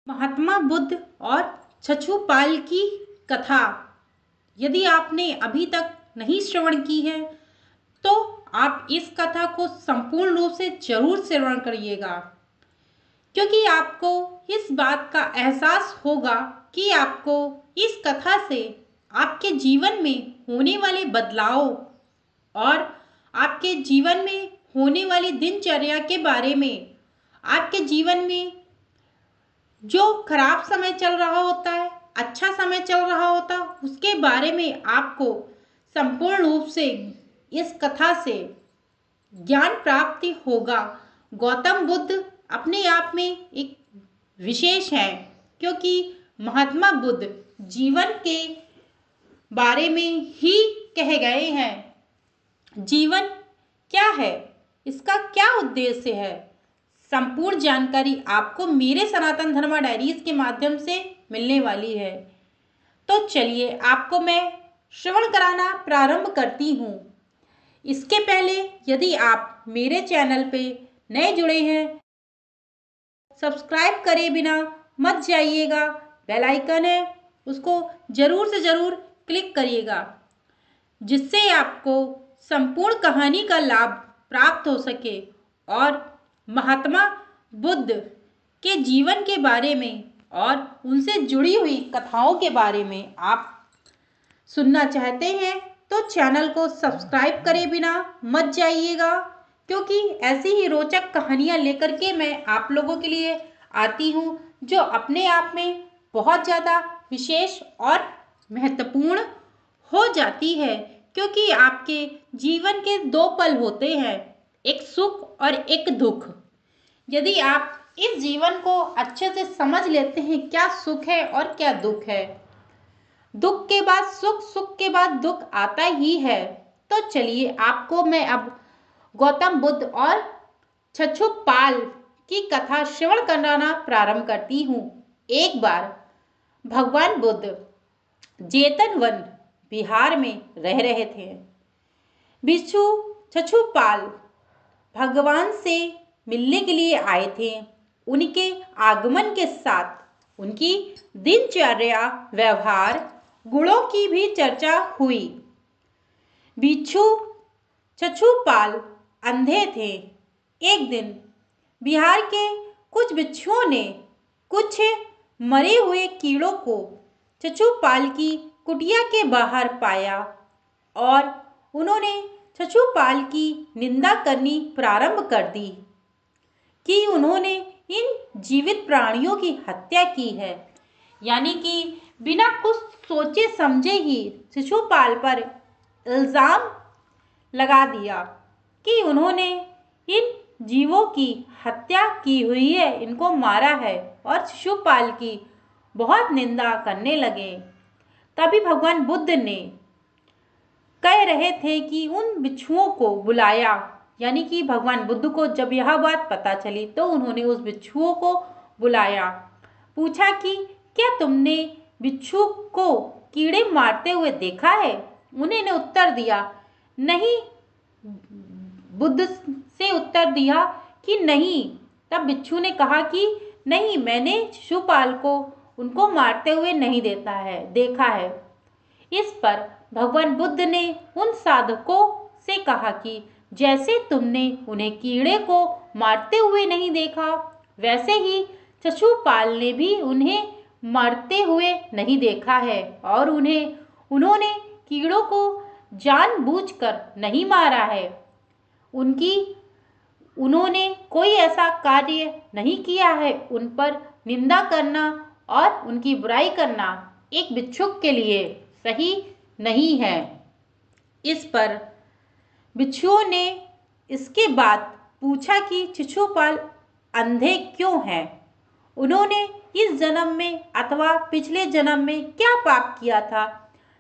महात्मा बुद्ध और छछूपाल की कथा यदि आपने अभी तक नहीं श्रवण की है तो आप इस कथा को संपूर्ण रूप से जरूर श्रवण करिएगा, क्योंकि आपको इस बात का एहसास होगा कि आपको इस कथा से आपके जीवन में होने वाले बदलाव और आपके जीवन में होने वाली दिनचर्या के बारे में, आपके जीवन में जो खराब समय चल रहा होता है, अच्छा समय चल रहा होता, उसके बारे में आपको संपूर्ण रूप से इस कथा से ज्ञान प्राप्ति होगा। गौतम बुद्ध अपने आप में एक विशेष है, क्योंकि महात्मा बुद्ध जीवन के बारे में ही कहे गए हैं। जीवन क्या है, इसका क्या उद्देश्य है, संपूर्ण जानकारी आपको मेरे सनातन धर्मा डायरीज के माध्यम से मिलने वाली है। तो चलिए आपको मैं श्रवण कराना प्रारंभ करती हूँ। इसके पहले यदि आप मेरे चैनल पे नए जुड़े हैं, सब्सक्राइब करे बिना मत जाइएगा। बेल आइकन है, उसको ज़रूर से ज़रूर क्लिक करिएगा, जिससे आपको संपूर्ण कहानी का लाभ प्राप्त हो सके और महात्मा बुद्ध के जीवन के बारे में और उनसे जुड़ी हुई कथाओं के बारे में आप सुनना चाहते हैं तो चैनल को सब्सक्राइब करे बिना मत जाइएगा, क्योंकि ऐसी ही रोचक कहानियाँ लेकर के मैं आप लोगों के लिए आती हूँ, जो अपने आप में बहुत ज़्यादा विशेष और महत्वपूर्ण हो जाती है। क्योंकि आपके जीवन के दो पल होते हैं, एक सुख और एक दुख। यदि आप इस जीवन को अच्छे से समझ लेते हैं क्या सुख है और क्या दुख है, दुख के बाद सुख, सुख के बाद दुख आता ही है। तो चलिए आपको मैं अब गौतम बुद्ध और छछूपाल की कथा श्रवण कराना प्रारंभ करती हूँ। एक बार भगवान बुद्ध जेतन वन बिहार में रह रहे थे। भिक्षु छछूपाल भगवान से मिलने के लिए आए थे। उनके आगमन के साथ उनकी दिनचर्या, व्यवहार, गुणों की भी चर्चा हुई। भिक्षु छछूपाल अंधे थे। एक दिन बिहार के कुछ भिक्षुओं ने कुछ मरे हुए कीड़ों को छछूपाल की कुटिया के बाहर पाया और उन्होंने छछूपाल की निंदा करनी प्रारंभ कर दी कि उन्होंने इन जीवित प्राणियों की हत्या की है। यानी कि बिना कुछ सोचे समझे ही छछूपाल पर इल्ज़ाम लगा दिया कि उन्होंने इन जीवों की हत्या की हुई है, इनको मारा है, और छछूपाल की बहुत निंदा करने लगे। तभी भगवान बुद्ध ने कह रहे थे कि उन भिक्षुओं को बुलाया। यानी कि भगवान बुद्ध को जब यह बात पता चली तो उन्होंने उस भिक्षुओं को बुलाया, पूछा कि क्या तुमने भिक्षु को कीड़े मारते हुए देखा है? उन्होंने उत्तर दिया नहीं। बुद्ध से उत्तर दिया कि नहीं। तब भिक्षु ने कहा कि नहीं, मैंने छछूपाल को उनको मारते हुए नहीं देखा है। इस पर भगवान बुद्ध ने उन साधकों से कहा कि जैसे तुमने उन्हें कीड़े को मारते हुए नहीं देखा, वैसे ही छछूपाल ने भी उन्हें मरते हुए नहीं देखा है, और उन्होंने कीड़ों को जानबूझकर नहीं मारा है। उन्होंने कोई ऐसा कार्य नहीं किया है। उन पर निंदा करना और उनकी बुराई करना एक भिक्षुक के लिए सही नहीं है। इस पर भिक्षुओं ने इसके बाद पूछा कि छछूपाल अंधे क्यों हैं? उन्होंने इस जन्म में अथवा पिछले जन्म में क्या पाप किया था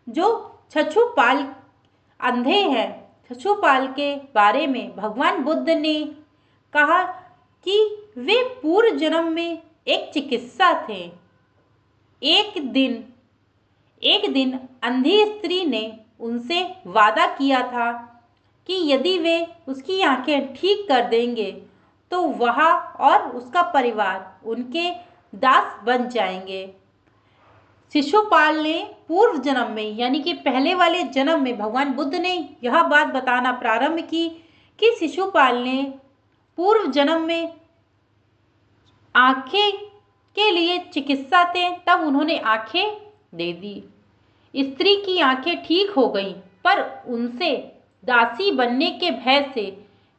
जो छछूपाल अंधे हैं? छछूपाल के बारे में भगवान बुद्ध ने कहा कि वे पूर्व जन्म में एक चिकित्सा थे। एक दिन अंधी स्त्री ने उनसे वादा किया था कि यदि वे उसकी आंखें ठीक कर देंगे तो वह और उसका परिवार उनके दास बन जाएंगे। शिशुपाल ने पूर्व जन्म में यानी कि पहले वाले जन्म में भगवान बुद्ध ने यह बात बताना प्रारंभ की कि शिशुपाल ने पूर्व जन्म में आंखें के लिए चिकित्सा थे, तब उन्होंने आंखें दे दी। स्त्री की आंखें ठीक हो गई, पर उनसे दासी बनने के भय से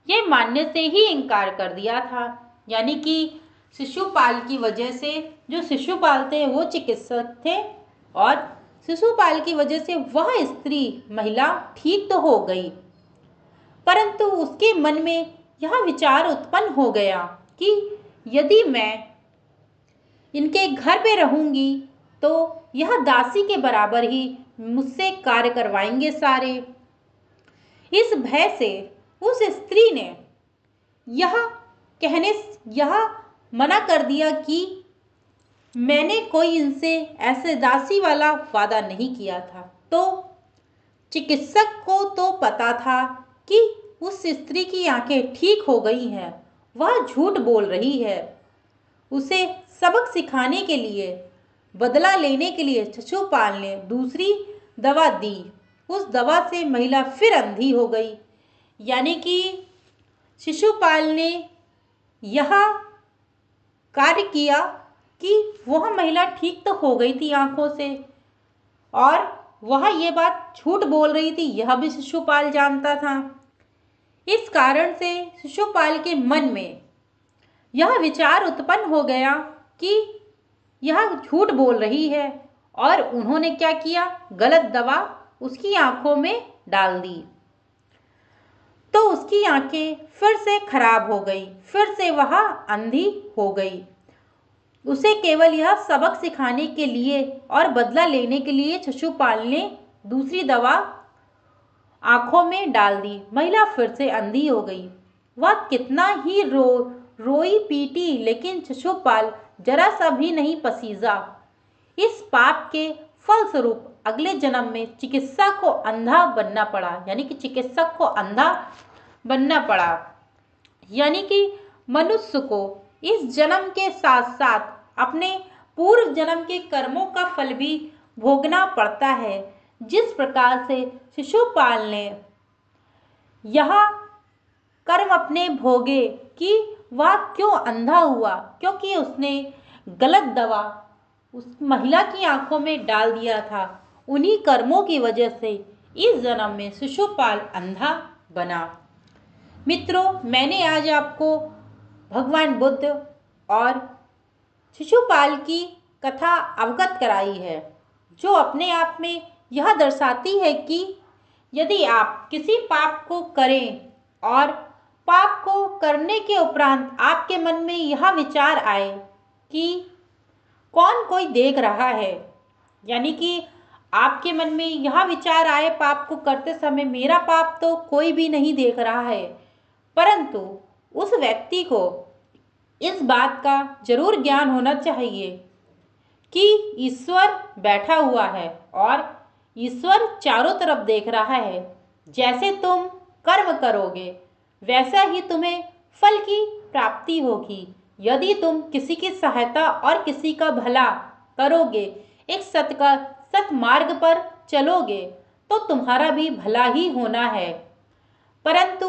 ये मानने से ही इनकार कर दिया था। यानी कि शिशुपाल की वजह से, जो शिशुपाल थे वो चिकित्सक थे और शिशुपाल की वजह से वह स्त्री महिला ठीक तो हो गई, परंतु उसके मन में यह विचार उत्पन्न हो गया कि यदि मैं इनके घर पे रहूंगी तो यह दासी के बराबर ही मुझसे कार्य करवाएंगे सारे। इस भय से उस स्त्री ने यह मना कर दिया कि मैंने कोई इनसे ऐसे दासी वाला वादा नहीं किया था। तो चिकित्सक को तो पता था कि उस स्त्री की आंखें ठीक हो गई हैं, वह झूठ बोल रही है। उसे सबक सिखाने के लिए, बदला लेने के लिए शिशुपाल ने दूसरी दवा दी। उस दवा से महिला फिर अंधी हो गई। यानी कि शिशुपाल ने यह कार्य किया कि वह महिला ठीक तो हो गई थी आंखों से, और वह ये बात झूठ बोल रही थी यह भी शिशुपाल जानता था। इस कारण से शिशुपाल के मन में यह विचार उत्पन्न हो गया कि यह झूठ बोल रही है, और उन्होंने क्या किया, गलत दवा उसकी आंखों में डाल दी। तो उसकी आंखें फिर से खराब हो गई, फिर से वह अंधी हो गई। उसे केवल यह सबक सिखाने के लिए और बदला लेने के लिए शिशुपाल ने दूसरी दवा आंखों में डाल दी। महिला फिर से अंधी हो गई। वह कितना ही रोई पीटी, लेकिन शिशुपाल जरा सा भी नहीं पसीजा। इस पाप के फलस्वरूप अगले जन्म में चिकित्सा को अंधा बनना पड़ा, यानी कि चिकित्सक को अंधा बनना पड़ा। यानी कि मनुष्य को इस जन्म के साथ साथ अपने पूर्व जन्म के कर्मों का फल भी भोगना पड़ता है। जिस प्रकार से शिशुपाल ने यह कर्म अपने भोगे कि वह क्यों अंधा हुआ, क्योंकि उसने गलत दवा उस महिला की आंखों में डाल दिया था। उन्हीं कर्मों की वजह से इस जन्म में शिशुपाल अंधा बना। मित्रों, मैंने आज आपको भगवान बुद्ध और शिशुपाल की कथा अवगत कराई है, जो अपने आप में यह दर्शाती है कि यदि आप किसी पाप को करें और पाप को करने के उपरांत आपके मन में यह विचार आए कि कौन कोई देख रहा है, यानी कि आपके मन में यह विचार आए पाप को करते समय मेरा पाप तो कोई भी नहीं देख रहा है, परंतु उस व्यक्ति को इस बात का जरूर ज्ञान होना चाहिए कि ईश्वर बैठा हुआ है और ईश्वर चारों तरफ देख रहा है। जैसे तुम कर्म करोगे वैसा ही तुम्हें फल की प्राप्ति होगी। यदि तुम किसी की सहायता और किसी का भला करोगे, एक सत मार्ग पर चलोगे, तो तुम्हारा भी भला ही होना है। परंतु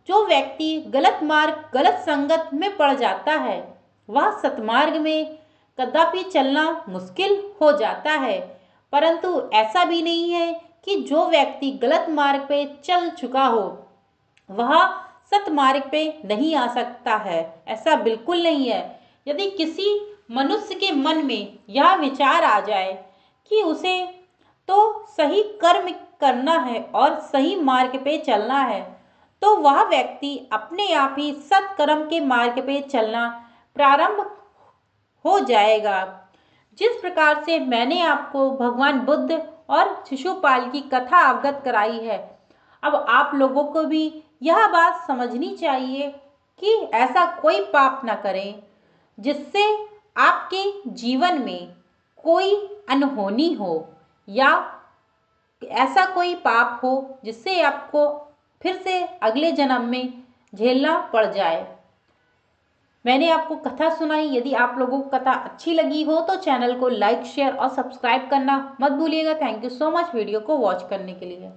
जो व्यक्ति गलत मार्ग, गलत संगत में पड़ जाता है, वह सतमार्ग में कदापि चलना मुश्किल हो जाता है। परंतु ऐसा भी नहीं है कि जो व्यक्ति गलत मार्ग पे चल चुका हो वह सतमार्ग पे नहीं आ सकता है, ऐसा बिल्कुल नहीं है। यदि किसी मनुष्य के मन में यह विचार आ जाए कि उसे तो सही कर्म करना है और सही मार्ग पे चलना है, तो वह व्यक्ति अपने आप ही सत्कर्म के मार्ग पे चलना प्रारंभ हो जाएगा। जिस प्रकार से मैंने आपको भगवान बुद्ध और शिशुपाल की कथा अवगत कराई है, अब आप लोगों को भी यह बात समझनी चाहिए कि ऐसा कोई पाप न करें जिससे आपके जीवन में कोई अनहोनी हो, या ऐसा कोई पाप हो जिससे आपको फिर से अगले जन्म में झेलना पड़ जाए। मैंने आपको कथा सुनाई। यदि आप लोगों को कथा अच्छी लगी हो तो चैनल को लाइक, शेयर और सब्सक्राइब करना मत भूलिएगा। Thank you so much video को वॉच करने के लिए।